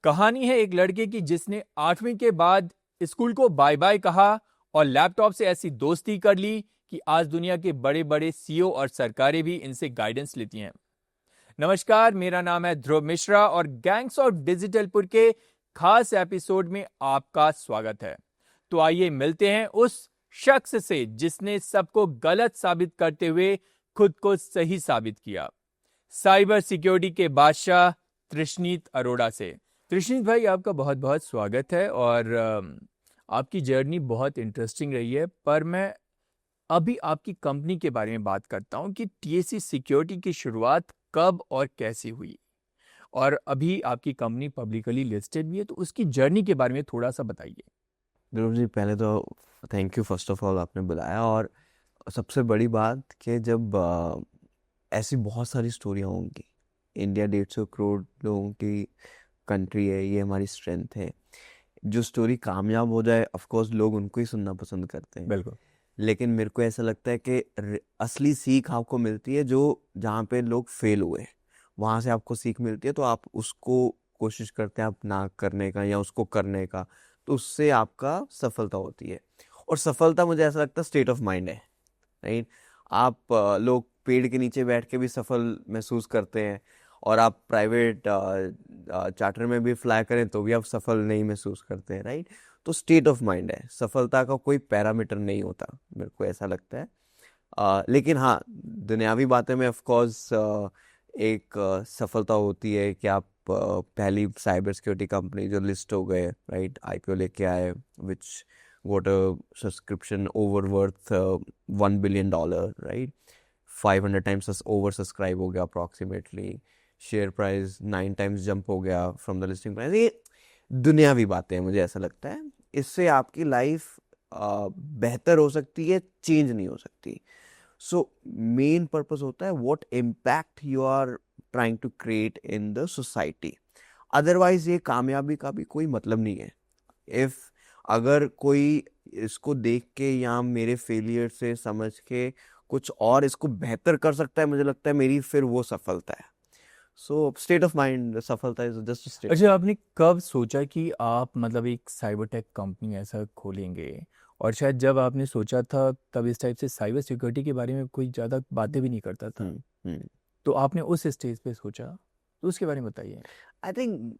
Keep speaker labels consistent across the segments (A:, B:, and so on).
A: कहानी है एक लड़के की जिसने 8वीं के बाद स्कूल को बाय बाय कहा और लैपटॉप से ऐसी दोस्ती कर ली कि आज दुनिया के बड़े बड़े सीईओ और सरकारें भी इनसे गाइडेंस लेती हैं। नमस्कार, मेरा नाम है ध्रुव मिश्रा और गैंग्स ऑफ डिजिटलपुर के खास एपिसोड में आपका स्वागत है। तो आइए मिलते हैं उस शख्स से जिसने सबको गलत साबित करते हुए खुद को सही साबित किया। साइबर सिक्योरिटी के बादशाह तृष्णीत अरोड़ा से। तृष्णीत भाई, आपका बहुत बहुत स्वागत है और आपकी जर्नी बहुत इंटरेस्टिंग रही है। पर मैं अभी आपकी कंपनी के बारे में बात करता हूं कि टीएसी सिक्योरिटी की शुरुआत कब और कैसे हुई, और अभी आपकी कंपनी पब्लिकली लिस्टेड भी है, तो उसकी जर्नी के बारे में थोड़ा सा बताइए।
B: ध्रुव जी, पहले तो thank you first of all आपने बुलाया। और सबसे बड़ी बात कि जब ऐसी बहुत सारी स्टोरियाँ होंगी। इंडिया 150 करोड़ लोगों की कंट्री है, ये हमारी स्ट्रेंथ है। जो स्टोरी कामयाब हो जाए ऑफ कोर्स लोग उनको ही सुनना पसंद करते हैं।
A: बिल्कुल।
B: लेकिन मेरे को ऐसा लगता है कि असली सीख आपको मिलती है जो जहाँ पे लोग फेल हुए वहाँ से आपको सीख मिलती है, तो आप उसको कोशिश करते हैं आप ना करने का या उसको करने का, तो उससे आपका सफलता होती है। और सफलता मुझे ऐसा लगता है स्टेट ऑफ माइंड है, राइट। आप लोग पेड़ के नीचे बैठ के भी सफल महसूस करते हैं, और आप प्राइवेट चार्टर में भी फ्लाई करें तो भी आप सफल नहीं महसूस करते हैं, राइट। तो स्टेट ऑफ माइंड है, सफलता का कोई पैरामीटर नहीं होता, मेरे को ऐसा लगता है। लेकिन हाँ, दुनियावी बातें में ऑफ कोर्स एक सफलता होती है कि आप पहली साइबर सिक्योरिटी कंपनी जो लिस्ट हो गए, राइट, आईपीओ लेके आए, which got a subscription over worth $1 billion, right. 500 times over subscribe हो गया approximately. Share price 9 times jump हो गया फ्रॉम द लिस्टिंग प्राइस। ये दुनियावी बातें हैं, मुझे ऐसा लगता है। इससे आपकी लाइफ बेहतर हो सकती है, चेंज नहीं हो सकती। सो मेन पर्पस होता है what impact you are trying to create in the society. Otherwise ये कामयाबी का भी कोई मतलब नहीं है। इफ अगर कोई इसको देख के या मेरे फेलियर से समझ के कुछ और इसको बेहतर कर सकता है, मुझे लगता है मेरी फिर वो सफलता है। सो स्टेट ऑफ माइंड, सफलता इज जस्ट स्टेट।
A: अच्छा, आपने कब सोचा कि आप मतलब एक साइबर टेक कंपनी ऐसा खोलेंगे? और शायद जब आपने सोचा था तब इस टाइप से साइबर सिक्योरिटी के बारे में कोई ज़्यादा बातें भी नहीं करता था,
B: हम्म।
A: तो आपने उस स्टेज पे सोचा, तो उसके बारे में बताइए।
B: आई थिंक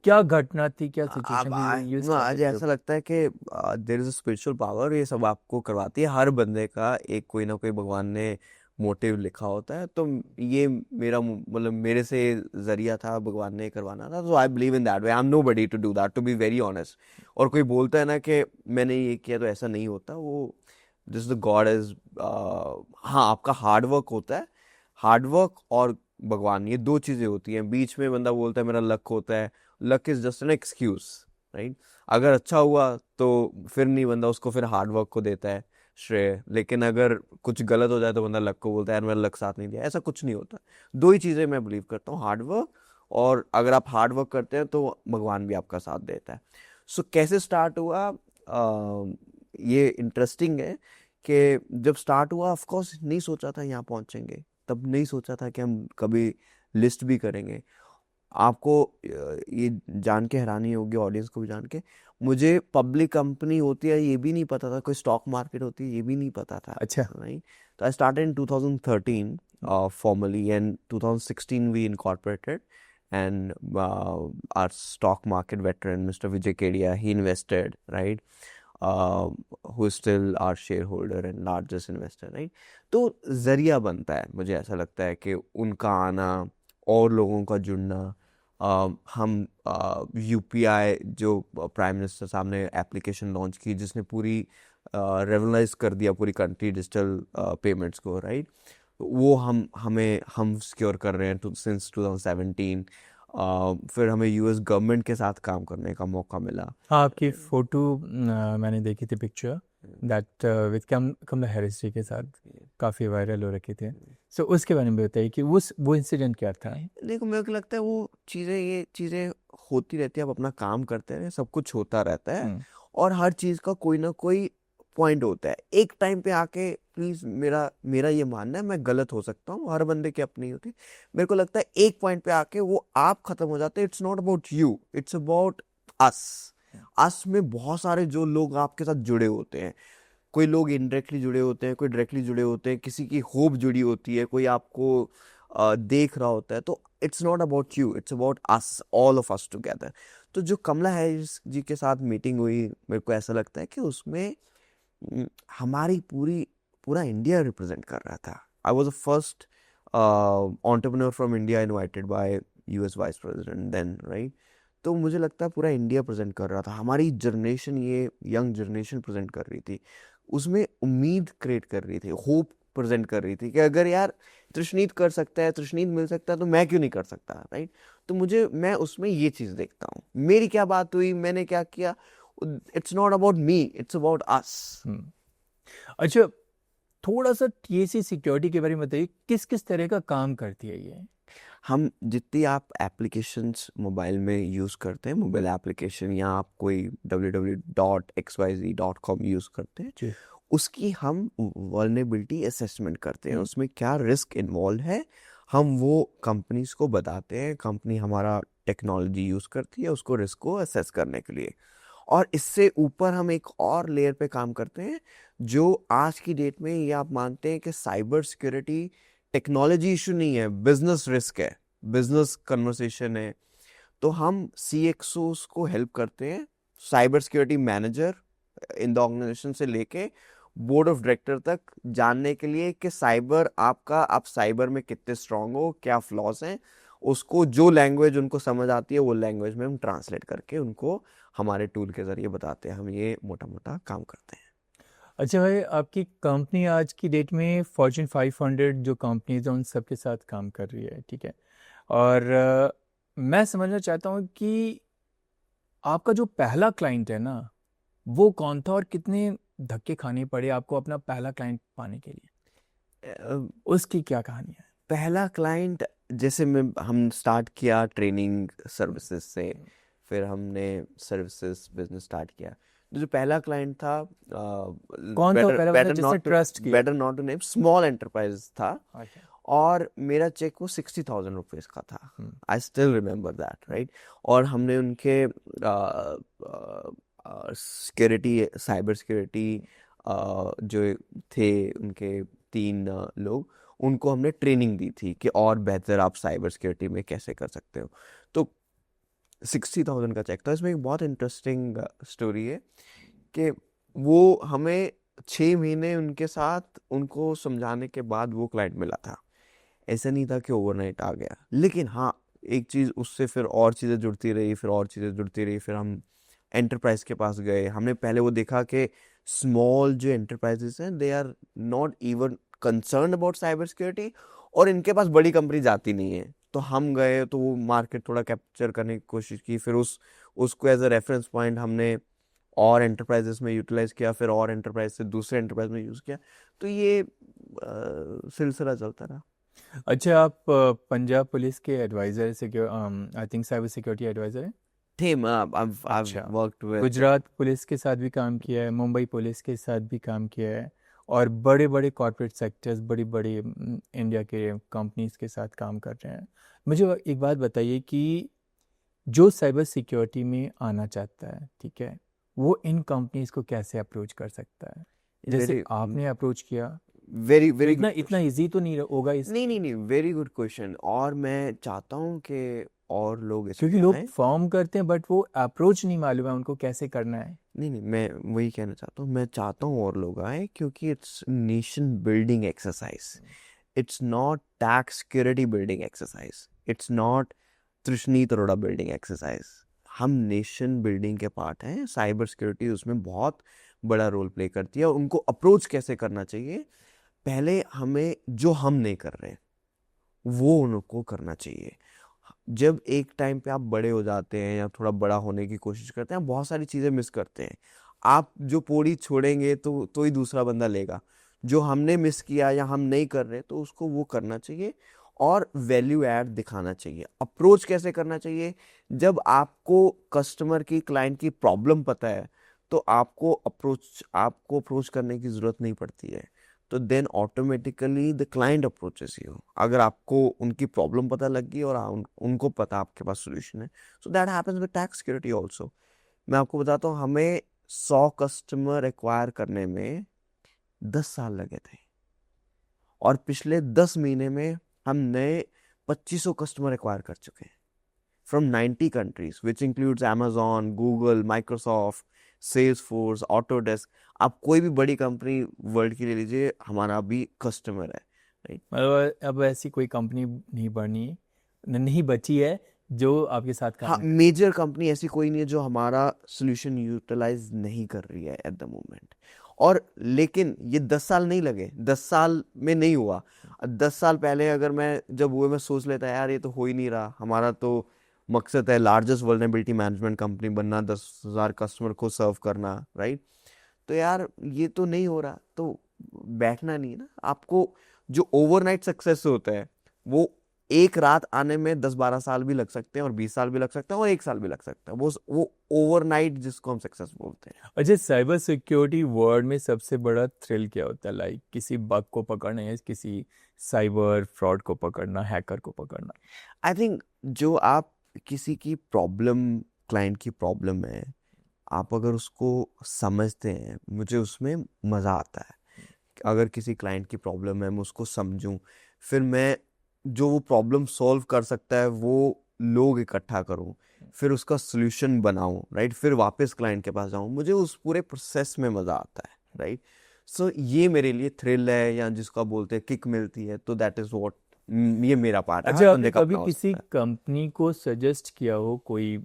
A: क्या घटना थी, क्या
B: अब
A: सिचुएशन थी when you
B: आज
A: started
B: ऐसा लगता है कि there is a spiritual power, ये सब आपको करवाती है। हर बंदे का एक कोई ना कोई भगवान ने मोटिव लिखा होता है, तो ये मेरा मतलब मेरे से जरिया था, भगवान ने करवाना था। So I believe in that way. I am nobody to do that, to be very honest. और कोई बोलता है ना कि मैंने ये किया तो ऐसा नहीं होता, वो दिस द गॉड इज। हाँ, आपका हार्ड वर्क होता है। हार्ड वर्क और भगवान, ये दो चीजें होती हैं। बीच में बंदा बोलता है मेरा लक होता है, luck is just an excuse, right. अगर अच्छा हुआ तो फिर नहीं, बंदा उसको फिर हार्ड वर्क को देता है श्रेय। लेकिन अगर कुछ गलत हो जाए तो बंदा लक को बोलता है यार मेरा लक साथ नहीं दिया। ऐसा कुछ नहीं होता। दो ही चीजें मैं बिलीव करता हूँ, हार्ड वर्क, और अगर आप हार्ड वर्क करते हैं तो भगवान भी आपका साथ देता है। सो कैसे स्टार्ट हुआ, ये इंटरेस्टिंग है कि जब स्टार्ट हुआ ऑफ कोर्स नहीं सोचा था यहाँ पहुंचेंगे, तब नहीं सोचा था कि हम कभी लिस्ट भी करेंगे। आपको ये जान के हैरानी होगी, ऑडियंस को भी जान के, मुझे पब्लिक कंपनी होती है ये भी नहीं पता था, कोई स्टॉक मार्केट होती है ये भी नहीं पता था,
A: अच्छा।
B: राइट। तो I started in 2013 formally, and 2016 we incorporated, and our stock market veteran Mr. Vijay Kedia, he invested, right, uh, who is still our shareholder and largest investor, right। तो जरिया बनता है, मुझे ऐसा लगता है कि उनका आना और लोगों का जुड़ना। हम यूपीआई जो प्राइम मिनिस्टर साहब ने एप्लीकेशन लॉन्च की जिसने पूरी रेवोल्यूशनाइज कर दिया पूरी कंट्री डिजिटल पेमेंट्स को, राइट। वो हम सिक्योर कर रहे हैं सिंस 2017। फिर हमें यूएस गवर्नमेंट के साथ काम करने का मौका मिला।
A: हाँ, आपकी फोटो मैंने देखी थी, picture that with Kamala Harris ji के साथ काफ़ी वायरल हो रखे थे। सो उसके बारे में बताइए कि वो इंसिडेंट क्या था।
B: देखो, मेरे को लगता है वो चीज़ें, ये चीज़ें होती रहती है, आप अपना काम करते हैं, सब कुछ होता रहता है।
A: हम्म।
B: और हर चीज़ का कोई ना कोई पॉइंट होता है, एक टाइम पे आके प्लीज, मेरा मेरा ये मानना है, मैं गलत हो सकता हूँ, हर बंदे की अपनी होती है, मेरे को लगता है एक पॉइंट पे आके वो आप खत्म हो जाते हैं। It's not about you, it's about us. अस में बहुत सारे जो लोग आपके साथ जुड़े होते हैं, कोई लोग इनडायरेक्टली जुड़े होते हैं, कोई डायरेक्टली जुड़े होते हैं, किसी की होप जुड़ी होती है, कोई आपको देख रहा होता है। तो it's not about you, it's about us, all of us together. तो जो कमला हैरिस जी के साथ मीटिंग हुई, मेरे को ऐसा लगता है कि उसमें हमारी पूरा इंडिया रिप्रेजेंट कर रहा था। I was the first entrepreneur from India invited by US vice president then, right. तो मुझे लगता है पूरा इंडिया प्रेजेंट कर रहा था, हमारी जनरेशन, ये यंग जनरेशन प्रेजेंट कर रही थी, उसमें उम्मीद क्रिएट कर रही थी, होप प्रेजेंट कर रही थी कि अगर यार तृष्णीत कर सकता है, तृष्णीत मिल सकता है, तो मैं क्यों नहीं कर सकता, राइट। तो मैं उसमें ये चीज देखता हूँ, मेरी क्या बात हुई, मैंने क्या किया, it's not about me, it's about अस।
A: अच्छा, थोड़ा सा टीएसी सिक्योरिटी के बारे में बताइए, किस किस तरह का काम करती है ये?
B: हम जितनी आप एप्लीकेशंस मोबाइल में यूज़ करते हैं, मोबाइल एप्लीकेशन, या आप कोई www.xyz.com यूज़ करते हैं,
A: जी।
B: उसकी हम वल्नरेबिलिटी असेसमेंट करते हैं, उसमें क्या रिस्क इन्वॉल्व है, हम वो कंपनीज को बताते हैं, कंपनी हमारा टेक्नोलॉजी यूज़ करती है उसको रिस्क को असेस करने के लिए। और इससे ऊपर हम एक और लेयर पे काम करते हैं, जो आज की डेट में ये आप मानते हैं कि साइबर सिक्योरिटी टेक्नोलॉजी इशू नहीं है, बिजनेस रिस्क है, बिजनेस कन्वर्सेशन है। तो हम CXOs को हेल्प करते हैं, cyber security manager in the organisation से लेके बोर्ड ऑफ डायरेक्टर तक, जानने के लिए कि आप साइबर में कितने स्ट्रांग हो, क्या फ्लॉज हैं, उसको जो लैंग्वेज उनको समझ आती है वो लैंग्वेज में हम ट्रांसलेट करके उनको हमारे टूल के जरिए बताते हैं। हम ये मोटा मोटा काम करते हैं।
A: अच्छा भाई, आपकी कंपनी आज की डेट में फॉर्च्यून 500 जो कंपनीज हैं उन सब के साथ काम कर रही है, ठीक है। और मैं समझना चाहता हूँ कि आपका जो पहला क्लाइंट है ना, वो कौन था और कितने धक्के खाने पड़े आपको अपना पहला क्लाइंट पाने के लिए? उसकी क्या कहानी है?
B: पहला क्लाइंट, जैसे हम स्टार्ट किया ट्रेनिंग सर्विसेज से, फिर हमने सर्विसेज बिजनेस स्टार्ट किया। तो जो पहला क्लाइंट था,
A: कौन था वो पहला बंदा जिसने ट्रस्ट किया?
B: Better not to name, small enterprise था।
A: अच्छा।
B: और मेरा चेक वो 60,000 रुपीज का था। I still remember that, right. और हमने उनके सिक्योरिटी, साइबर सिक्योरिटी जो थे उनके 3 लोग, उनको हमने ट्रेनिंग दी थी कि और बेहतर आप साइबर सिक्योरिटी में कैसे कर सकते हो। तो 60,000 का चेक था। इसमें एक बहुत इंटरेस्टिंग स्टोरी है कि वो हमें 6 महीने उनके साथ उनको समझाने के बाद वो क्लाइंट मिला था। ऐसा नहीं था कि ओवरनाइट आ गया, लेकिन हाँ, एक चीज़ उससे फिर और चीज़ें जुड़ती रही, फिर और चीज़ें जुड़ती रही, फिर हम एंटरप्राइज के पास गए। हमने पहले वो देखा कि स्मॉल जो एंटरप्राइजेस हैं, they are not even concern about cyber security, और इनके पास बड़ी कंपनी जाती नहीं है। तो हम गए, तो वो मार्केट थोड़ा कैप्चर करने की कोशिश की, फिर उसको एज अ रेफरेंस पॉइंट हमने और एंटरप्राइजेस में यूटिलाइज किया, फिर और एंटरप्राइज से दूसरे एंटरप्राइज में यूज़ किया। तो ये सिलसिला चलता रहा।
A: अच्छा, आप पंजाब पुलिस के advisor, I think cyber security advisor हैं?
B: थे, I've
A: अच्छा।
B: worked with
A: गुजरात पुलिस के साथ भी काम किया है, मुंबई पुलिस के साथ भी काम किया है, और बड़े बड़े कॉर्पोरेट सेक्टर्स, बड़ी बड़ी इंडिया के कंपनीज के साथ काम कर रहे हैं। मुझे एक बात बताइए कि जो साइबर सिक्योरिटी में आना चाहता है, ठीक है, वो इन कंपनीज को कैसे अप्रोच कर सकता है जैसे
B: very
A: आपने अप्रोच किया?
B: very
A: तो
B: very
A: इतना
B: good
A: इतना
B: question।
A: इजी तो नहीं होगा इस,
B: नहीं नहीं नहीं, वेरी गुड क्वेश्चन। और मैं चाहता हूँ कि और लोग इसमें
A: क्योंकि लोग
B: आए।
A: फॉर्म करते हैं बट वो अप्रोच नहीं मालूम है उनको कैसे करना है।
B: नहीं नहीं, मैं वही कहना चाहता हूँ, मैं चाहता हूँ और लोग आए, क्योंकि it's nation building exercise, it's not tax security building exercise, it's not Trishneet Arora building exercise. हम नेशन बिल्डिंग के पार्ट हैं, साइबर सिक्योरिटी उसमें बहुत बड़ा रोल प्ले करती है। और उनको अप्रोच कैसे करना चाहिए, पहले हमें जो हम नहीं कर रहे वो उनको करना चाहिए। जब एक टाइम पे आप बड़े हो जाते हैं या थोड़ा बड़ा होने की कोशिश करते हैं, बहुत सारी चीज़ें मिस करते हैं। आप जो पौड़ी छोड़ेंगे तो ही दूसरा बंदा लेगा। जो हमने मिस किया या हम नहीं कर रहे, तो उसको वो करना चाहिए और वैल्यू ऐड दिखाना चाहिए। अप्रोच कैसे करना चाहिए, जब आपको कस्टमर की, क्लाइंट की प्रॉब्लम पता है, तो आपको अप्रोच करने की जरूरत नहीं पड़ती है, तो then automatically the client approaches you, अगर आपको उनकी प्रॉब्लम पता लग गई और उनको पता आपके पास सोल्यूशन है। So that happens with tax security also. मैं आपको बताता हूँ, हमें 100 कस्टमर एक्वायर करने में 10 साल लगे थे, और पिछले 10 महीने में हम नए 2500 कस्टमर एक्वायर कर चुके हैं from 90 countries, which includes Amazon, Google, Microsoft, Salesforce, Autodesk। आप कोई भी बड़ी कंपनी वर्ल्ड की ले लीजिए, हमारा भी कस्टमर है, राइट।
A: मतलब अब ऐसी कोई कंपनी नहीं बची है जो आपके साथ काम
B: हाँ,
A: नहीं
B: मेजर कंपनी ऐसी कोई नहीं है जो हमारा सोल्यूशन यूटिलाइज नहीं कर रही है एट द मोमेंट। और लेकिन ये 10 साल नहीं लगे, 10 साल में नहीं हुआ। 10 साल पहले अगर मैं जब हुए मैं सोच लेता यार ये तो हो ही नहीं रहा, हमारा तो मकसद है लार्जेस्ट वल्नरेबिलिटी मैनेजमेंट कंपनी बनना, 10,000 कस्टमर को सर्व करना, राइट। तो यार ये तो नहीं हो रहा, तो बैठना नहीं है ना आपको। जो ओवरनाइट सक्सेस होता है वो एक रात आने में 10-12 साल भी लग सकते हैं, और 20 साल भी लग सकते हैं, और 1 साल भी लग सकता है। वो ओवरनाइट जिसको हम सक्सेस बोलते हैं।
A: अच्छा, साइबर सिक्योरिटी वर्ल्ड में सबसे बड़ा थ्रिल क्या होता है? लाइक किसी बग को पकड़ना या किसी साइबर फ्रॉड को पकड़ना, हैकर को पकड़ना?
B: आई थिंक जो आप किसी की प्रॉब्लम, क्लाइंट की प्रॉब्लम है, आप अगर उसको समझते हैं, मुझे उसमें मज़ा आता है। अगर किसी क्लाइंट की प्रॉब्लम है मैं उसको समझूं, फिर मैं जो वो प्रॉब्लम सॉल्व कर सकता है वो लोग इकट्ठा करूं, फिर उसका सोल्यूशन बनाऊं, राइट, फिर वापस क्लाइंट के पास जाऊं, मुझे उस पूरे प्रोसेस में मज़ा आता है, राइट। सो ये मेरे लिए थ्रिल है, या जिसको आप बोलते हैं किक मिलती है, तो दैट इज व्हाट, ये मेरा पार्ट है। हर
A: अच्छा, आपने
B: बंदे का
A: कभी
B: अपना हो
A: किसी
B: सकता है।
A: कंपनी को सजेस्ट किया हो, कोई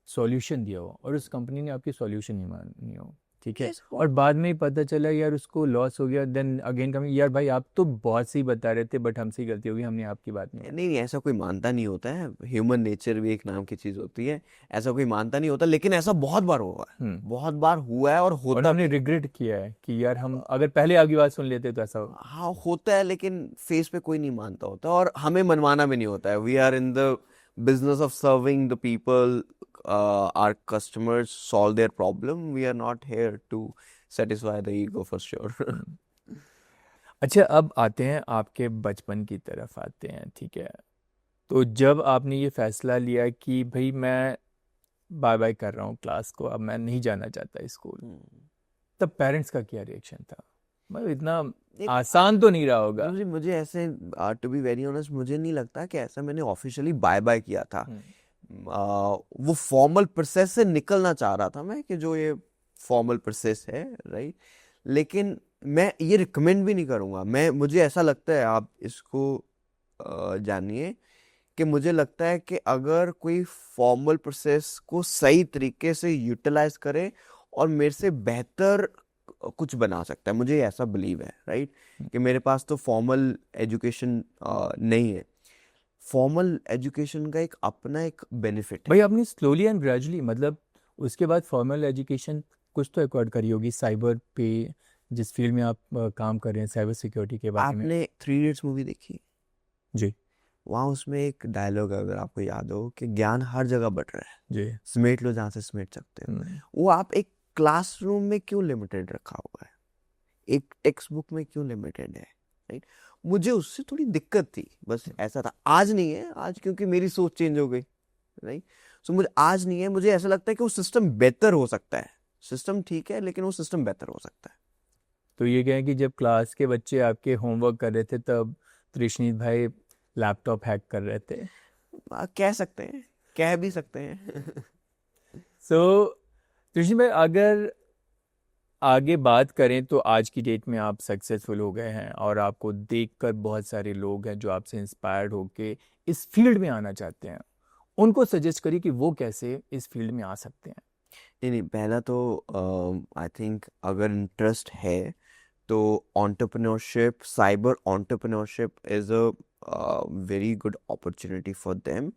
A: सॉल्यूशन दिया हो और उस कंपनी ने आपकी सॉल्यूशन नहीं मानी हो, ठीक है,
B: Yes,
A: और बाद में ही पता चला यार उसको लॉस हो गया, देन अगेन कमिंग, यार भाई आप तो बहुत सही बता रहे थे बट हमसे ही गलती हो गई, हमने आपकी बात नहीं
B: नहीं नहीं, ऐसा कोई मानता नहीं होता है। ह्यूमन नेचर भी एक नाम की चीज होती है। ऐसा कोई मानता नहीं होता, लेकिन ऐसा बहुत बार हुआ है,
A: मानी।
B: बहुत बार हुआ है, और
A: और
B: होता
A: हमने
B: भी है।
A: रिग्रेट किया है कि यार हम अगर पहले आपकी बात सुन लेते तो ऐसा हो।
B: हाँ होता है, लेकिन फेस पे कोई नहीं मानता होता, और हमें मनवाना भी नहीं होता है। We are in the business of serving the people, our customers solve their problem. We are not here to satisfy the ego for sure.
A: Hmm. अच्छा, अब आते हैं आपके बचपन की तरफ आते हैं, ठीक है। तो जब आपने ये फैसला लिया कि भाई मैं बाय बाय कर रहा हूँ क्लास को, अब मैं नहीं जाना चाहता स्कूल, तब पेरेंट्स का क्या रिएक्शन था? मतलब इतना आसान तो नहीं रहा होगा।
B: मुझे ऐसे, टू बी वेरी ऑनेस्ट, मुझे नहीं लगता कि ऐसा मैंने ऑफिशियली बाय बाय किया था। वो फॉर्मल प्रोसेस से निकलना चाह रहा था मैं, कि जो ये फॉर्मल प्रोसेस है, राइट। लेकिन मैं ये रिकमेंड भी नहीं करूंगा। मुझे ऐसा लगता है, आप इसको जानिए, कि मुझे लगता है कि अगर कोई फॉर्मल प्रोसेस को सही तरीके से यूटिलाइज करे और मेरे से बेहतर कुछ बना सकता है, मुझे ऐसा बिलीव है, राइट। कि मेरे पास तो फॉर्मल एजुकेशन नहीं है। फॉर्मल एजुकेशन का एक अपना एक बेनिफिट
A: भाई
B: है।
A: आपने स्लोली एंड ग्रेजुअली, मतलब उसके बाद फॉर्मल एजुकेशन कुछ तो एक्वायर करी होगी साइबर पे, जिस फील्ड में आप काम कर रहे हैं साइबर सिक्योरिटी के बारे में।
B: आपने 3 इडियट्स मूवी देखी?
A: जी।
B: वहां उसमें एक डायलॉग है, अगर आपको याद हो, कि ज्ञान हर जगह बट रहा है,
A: जी।
B: समेट लो जहां से समेट सकते हो।
A: हम्म।
B: वो आप एक क्लासरूम में क्यों लिमिटेड रखा हुआ है, एक टेक्स्ट बुक में क्यों लिमिटेड है, राइट। मुझे उससे थोड़ी दिक्कत थी, बस ऐसा था। आज नहीं है, आज क्योंकि मेरी सोच चेंज हो गई, राइट। सो मुझे आज नहीं है, मुझे ऐसा लगता है कि वो सिस्टम बेहतर हो सकता है। सिस्टम ठीक है, लेकिन वो सिस्टम बेहतर हो सकता है।
A: तो ये कहें कि जब क्लास के बच्चे आपके होमवर्क कर रहे थे तब त्रिशनीत भाई लैपटॉप हैक कर रहे थे?
B: कह सकते हैं, कह भी सकते हैं।
A: सो त्रिशनीत भाई, अगर आगे बात करें तो आज की डेट में आप सक्सेसफुल हो गए हैं और आपको देखकर बहुत सारे लोग हैं जो आपसे इंस्पायर्ड होके इस फील्ड में आना चाहते हैं। उनको सजेस्ट करिए कि वो कैसे इस फील्ड में आ सकते हैं।
B: नहीं नहीं, पहला तो आई थिंक अगर इंटरेस्ट है तो entrepreneurship, cyber entrepreneurship is a very good opportunity for them।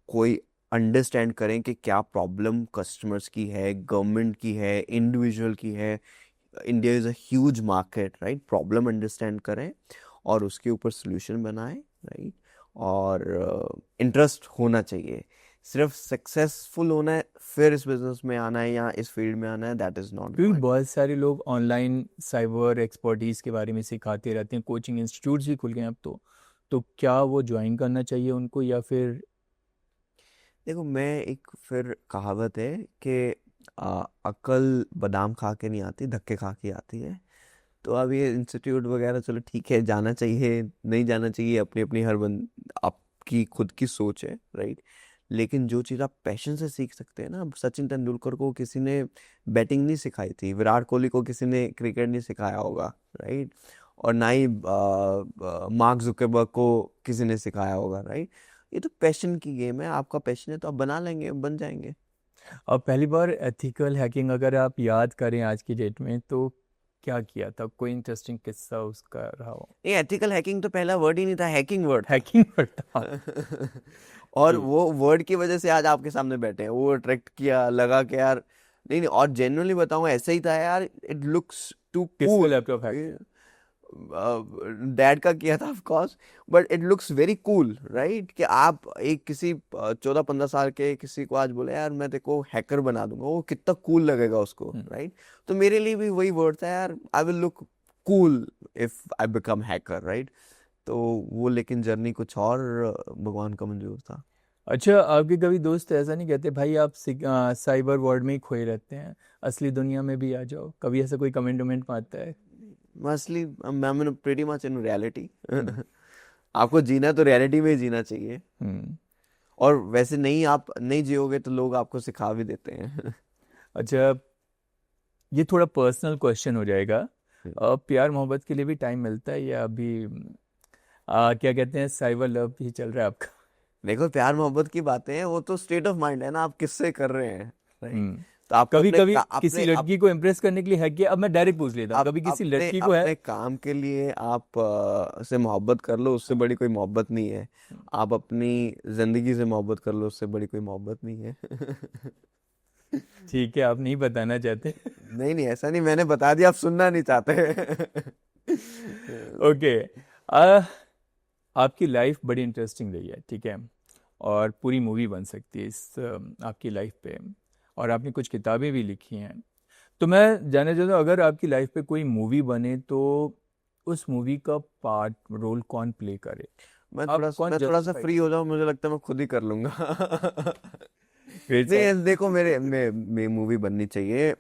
B: कोई अंडरस्टैंड करें कि क्या प्रॉब्लम कस्टमर्स की है, गवर्नमेंट की है, इंडिविजुअल की है। India is a huge market, right. Problem understand करें और उसके ऊपर सोल्यूशन बनाएं, राइट। और इंटरेस्ट होना चाहिए। सिर्फ सक्सेसफुल होना है फिर इस बिजनेस में आना है या इस फील्ड में आना है, दैट इज नॉट
A: क्योंकि बहुत सारे लोग ऑनलाइन साइबर एक्सपर्टीज के बारे में सिखाते रहते हैं, कोचिंग इंस्टीट्यूट्स भी खुल गए हैं अब तो क्या वो ज्वाइन करना चाहिए उनको या फिर?
B: देखो, मैं एक फिर कहावत है कि अक्ल बादाम खा के नहीं आती, धक्के खा के आती है। तो अब ये इंस्टीट्यूट वगैरह चलो ठीक है, जाना चाहिए नहीं जाना चाहिए, अपनी अपनी आपकी खुद की सोच है, राइट। लेकिन जो चीज़ आप पैशन से सीख सकते हैं ना, अब सचिन तेंदुलकर को किसी ने बैटिंग नहीं सिखाई थी, विराट कोहली को किसी ने क्रिकेट नहीं सिखाया होगा, राइट। और ना ही मार्क जुकरबर्ग को किसी ने सिखाया होगा, राइट। ये तो पैशन की गेम है, आपका पैशन है तो आप बना लेंगे, बन जाएंगे।
A: अब पहली बार एथिकल हैकिंग अगर आप याद करें आज की डेट में तो क्या किया था? कोई इंटरेस्टिंग किस्सा उसका रहा हो?
B: ये एथिकल हैकिंग तो पहला वर्ड ही नहीं था, हैकिंग वर्ड था।
A: हैकिंग था।
B: और
A: जी।
B: वो वर्ड की वजह से आज आपके सामने बैठे हैं, वो अट्रैक्ट किया, लगा कि यार नहीं नहीं, और जेन्युइनली बताऊंगा ऐसा ही था यार, इट लुक्स टू
A: किसका
B: कूल।
A: लैपटॉप हैक किया?
B: डैड का किया था of course, but it looks very cool, right. कि आप एक किसी 14-15 साल के किसी को आज बोले यार मैं तेरे को हैकर बना दूंगा, वो कितना कूल लगेगा उसको, राइट। तो मेरे लिए भी वही वर्ड था यार, I will look cool if I become hacker, right. तो वो लेकिन जर्नी कुछ और भगवान का मंजूर था।
A: अच्छा, आपके कभी दोस्त ऐसा नहीं कहते भाई आप साइबर वर्ल्ड में ही खोए रहते हैं, असली दुनिया में भी आ जाओ? कभी ऐसा कोई कमेंट वमेंट में आता है?
B: मसली मैं प्रीटी मच इन रियलिटी। आपको जीना तो रियलिटी में ही जीना चाहिए,
A: हम्म।
B: और वैसे नहीं आप नहीं जियोगे तो लोग आपको सिखा भी देते हैं।
A: अच्छा, ये थोड़ा पर्सनल क्वेश्चन हो जाएगा। प्यार मोहब्बत के लिए भी टाइम मिलता है या अभी क्या कहते हैं, साइबर लव ही चल रहा है आपका?
B: देखो, प्यार मोहब्बत की बातें हैं, वो तो स्टेट ऑफ माइंड है ना, आप किससे कर रहे हैं, राइट।
A: हम्म।
B: तो आपको
A: कभी
B: अपने
A: कभी किसी लड़की को इम्प्रेस करने के लिए है किया? अब मैं डायरेक्ट पूछ लेता हूँ, कभी किसी
B: अपने
A: लड़की को है?
B: अपने काम के लिए आप से मोहब्बत कर लो, उससे बड़ी कोई मोहब्बत नहीं है। आप अपनी जिंदगी से मोहब्बत कर लो, उससे बड़ी कोई मोहब्बत नहीं है।
A: ठीक है, आप नहीं बताना चाहते?
B: नहीं नहीं, ऐसा नहीं, मैंने बता दिया, आप सुनना नहीं चाहते।
A: ओके। आपकी लाइफ बड़ी इंटरेस्टिंग रही है, ठीक है, और पूरी मूवी बन सकती है इस आपकी लाइफ पे, और आपने कुछ किताबें भी लिखी हैं। तो मैं जानना चाहता हूँ, अगर आपकी लाइफ पे कोई मूवी बने तो उस मूवी का पार्ट रोल कौन प्ले करे? आप कौन
B: मैं थोड़ा सा
A: जस्टिफाई
B: फ्री हो जाऊं, मुझे लगता है मैं खुद ही कर लूंगा।
A: ग्रेट
B: नहीं,
A: सर।
B: देखो, मेरे मूवी बननी चाहिए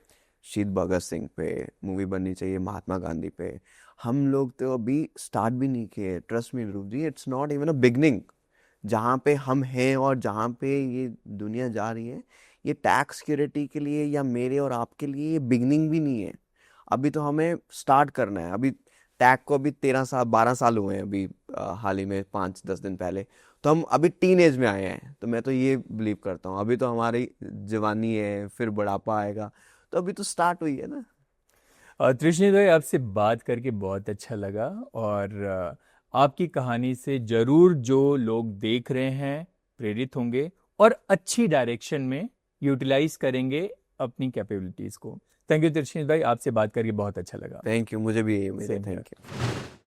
B: शहीद भगत सिंह पे, मूवी बननी चाहिए महात्मा गांधी पे। हम लोग तो अभी स्टार्ट भी नहीं किए, trust me Dhruv ji, it's not even a beginning. जहाँ पे हम हैं और जहाँ पे ये दुनिया जा रही है, ये टैक्स सिक्योरिटी के लिए या मेरे और आपके लिए ये बिगनिंग भी नहीं है। अभी तो हमें स्टार्ट करना है। अभी टैग को अभी 13-12 साल हुए हैं, अभी हाल ही में 5-10 दिन पहले। तो हम अभी टीन एज में आए हैं, तो मैं तो ये बिलीव करता हूँ, अभी तो हमारी जवानी है, फिर बुढ़ापा आएगा, तो अभी तो स्टार्ट हुई है ना।
A: तृष्णा भाई, आपसे बात करके बहुत अच्छा लगा, और आपकी कहानी से जरूर जो लोग देख रहे हैं प्रेरित होंगे और अच्छी डायरेक्शन में यूटिलाइज करेंगे अपनी कैपेबिलिटीज को। थैंक यू तृष्णा भाई, आपसे बात करके बहुत अच्छा लगा।
B: थैंक यू, मुझे भी यही उम्मीद है,
A: सेम
B: थैंक यू।